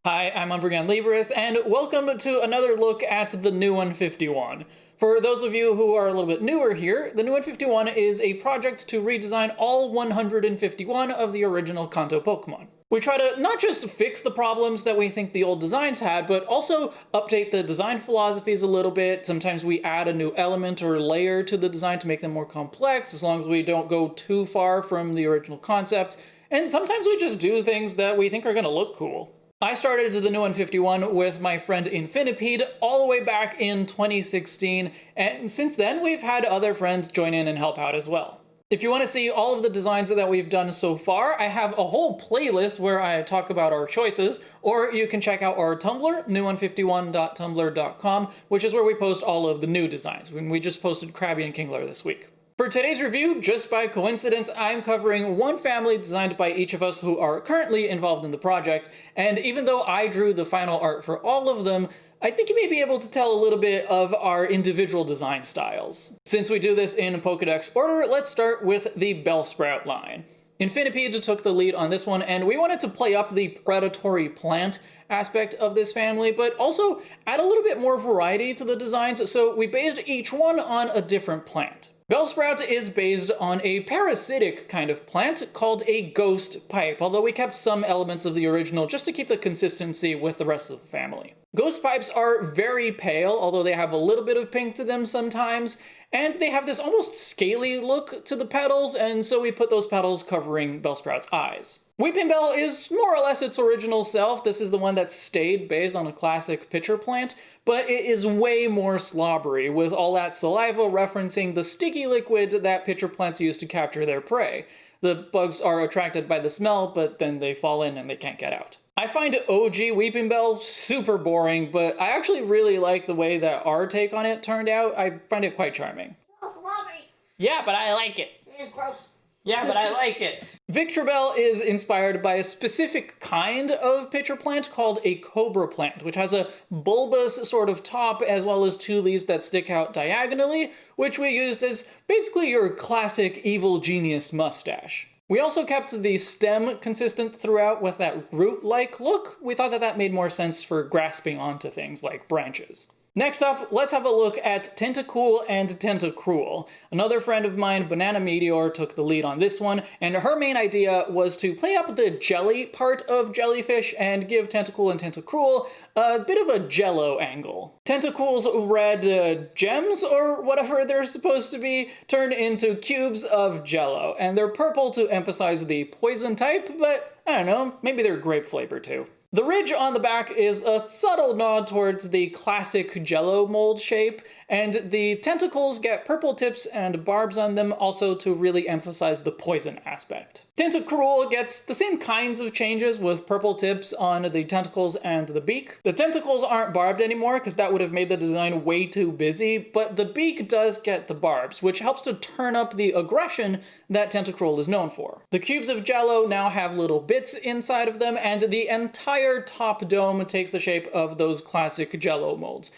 Hi, I'm Umbrigan Libris, and welcome to another look at the new 151. For those of you who are a little bit newer here, the new 151 is a project to redesign all 151 of the original Kanto Pokémon. We try to not just fix the problems that we think the old designs had, but also update the design philosophies a little bit. Sometimes we add a new element or layer to the design to make them more complex, as long as we don't go too far from the original concepts. And sometimes we just do things that we think are going to look cool. I started the new 151 with my friend Infinipede all the way back in 2016, and since then we've had other friends join in and help out as well. If you want to see all of the designs that we've done so far, I have a whole playlist where I talk about our choices, or you can check out our Tumblr, new151.tumblr.com, which is where we post all of the new designs. We just posted Krabby and Kingler this week. For today's review, just by coincidence, I'm covering one family designed by each of us who are currently involved in the project, and even though I drew the final art for all of them, I think you may be able to tell a little bit of our individual design styles. Since we do this in Pokédex order, let's start with the Bellsprout line. Infinipede took the lead on this one, and we wanted to play up the predatory plant aspect of this family, but also add a little bit more variety to the designs, so we based each one on a different plant. Bellsprout is based on a parasitic kind of plant called a ghost pipe, although we kept some elements of the original just to keep the consistency with the rest of the family. Ghost pipes are very pale, although they have a little bit of pink to them sometimes, and they have this almost scaly look to the petals, and so we put those petals covering Bellsprout's eyes. Weepinbell is more or less its original self. This is the one that stayed based on a classic pitcher plant, but it is way more slobbery, with all that saliva referencing the sticky liquid that pitcher plants use to capture their prey. The bugs are attracted by the smell, but then they fall in and they can't get out. I find OG Weepinbell super boring, but I actually really like the way that our take on it turned out. I find it quite charming. Oh, slobbery. Yeah, but I like it. It is gross. Yeah, but I like it. Victorbell is inspired by a specific kind of pitcher plant called a cobra plant, which has a bulbous sort of top as well as two leaves that stick out diagonally, which we used as basically your classic evil genius mustache. We also kept the stem consistent throughout with that root-like look. We thought that made more sense for grasping onto things like branches. Next up, let's have a look at Tentacool and Tentacruel. Another friend of mine, Banana Meteor, took the lead on this one, and her main idea was to play up the jelly part of jellyfish and give Tentacool and Tentacruel a bit of a jello angle. Tentacool's red gems, or whatever they're supposed to be, turn into cubes of jello, and they're purple to emphasize the poison type, but I don't know, maybe they're grape flavor too. The ridge on the back is a subtle nod towards the classic Jell-O mold shape, and the tentacles get purple tips and barbs on them also to really emphasize the poison aspect. Tentacruel gets the same kinds of changes with purple tips on the tentacles and the beak. The tentacles aren't barbed anymore because that would have made the design way too busy, but the beak does get the barbs, which helps to turn up the aggression that Tentacruel is known for. The cubes of Jell-O now have little bits inside of them, and the entire top dome takes the shape of those classic Jell-O molds.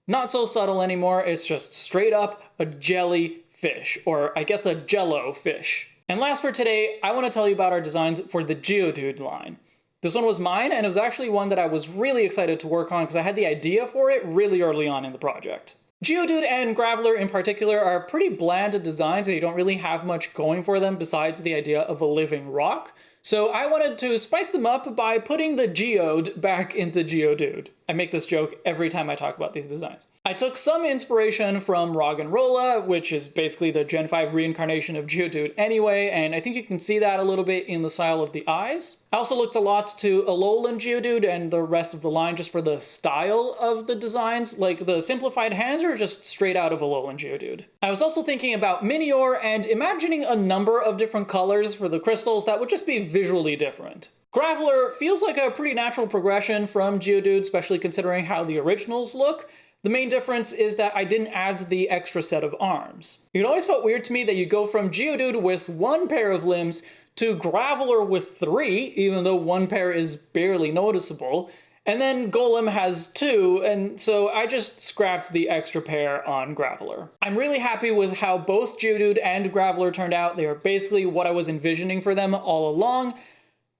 Not so subtle anymore, it's just straight up a jellyfish, or I guess a Jell-O fish. And last for today, I want to tell you about our designs for the Geodude line. This one was mine, and it was actually one that I was really excited to work on because I had the idea for it really early on in the project. Geodude and Graveler in particular are pretty bland designs that you don't really have much going for them besides the idea of a living rock. So I wanted to spice them up by putting the Geode back into Geodude. I make this joke every time I talk about these designs. I took some inspiration from Roggenrola, which is basically the Gen 5 reincarnation of Geodude anyway, and I think you can see that a little bit in the style of the eyes. I also looked a lot to Alolan Geodude and the rest of the line just for the style of the designs, like the simplified hands are just straight out of Alolan Geodude. I was also thinking about Minior and imagining a number of different colors for the crystals that would just be visually different. Graveler feels like a pretty natural progression from Geodude, especially considering how the originals look. The main difference is that I didn't add the extra set of arms. It always felt weird to me that you go from Geodude with one pair of limbs to Graveler with 3, even though one pair is barely noticeable, and then Golem has 2, and so I just scrapped the extra pair on Graveler. I'm really happy with how both Geodude and Graveler turned out. They are basically what I was envisioning for them all along.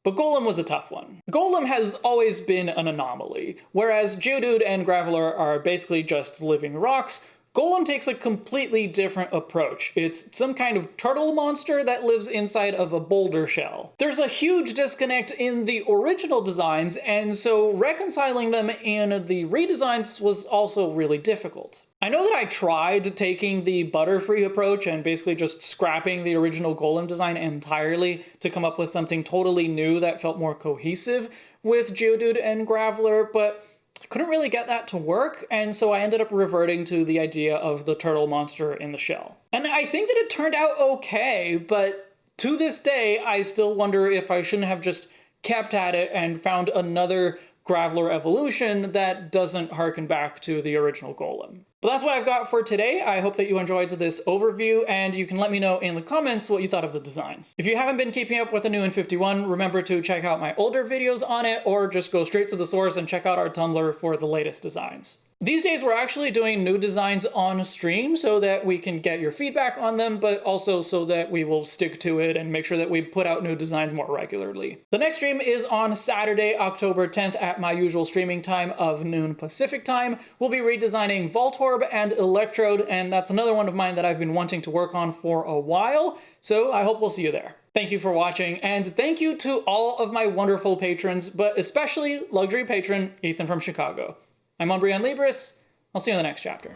But Golem was a tough one. Golem has always been an anomaly. Whereas Geodude and Graveler are basically just living rocks, Golem takes a completely different approach. It's some kind of turtle monster that lives inside of a boulder shell. There's a huge disconnect in the original designs, and so reconciling them in the redesigns was also really difficult. I know that I tried taking the Butterfree approach and basically just scrapping the original Golem design entirely to come up with something totally new that felt more cohesive with Geodude and Graveler, but I couldn't really get that to work, and so I ended up reverting to the idea of the turtle monster in the shell. And I think that it turned out okay, but to this day, I still wonder if I shouldn't have just kept at it and found another Graveler evolution that doesn't harken back to the original Golem. But that's what I've got for today. I hope that you enjoyed this overview, and you can let me know in the comments what you thought of the designs. If you haven't been keeping up with the new in 51, remember to check out my older videos on it, or just go straight to the source and check out our Tumblr for the latest designs. These days, we're actually doing new designs on stream so that we can get your feedback on them, but also so that we will stick to it and make sure that we put out new designs more regularly. The next stream is on Saturday, October 10th at my usual streaming time of noon Pacific time. We'll be redesigning Voltorb and Electrode, and that's another one of mine that I've been wanting to work on for a while, so I hope we'll see you there. Thank you for watching, and thank you to all of my wonderful patrons, but especially luxury patron Ethan from Chicago. I'm Umbreon Libris. I'll see you in the next chapter.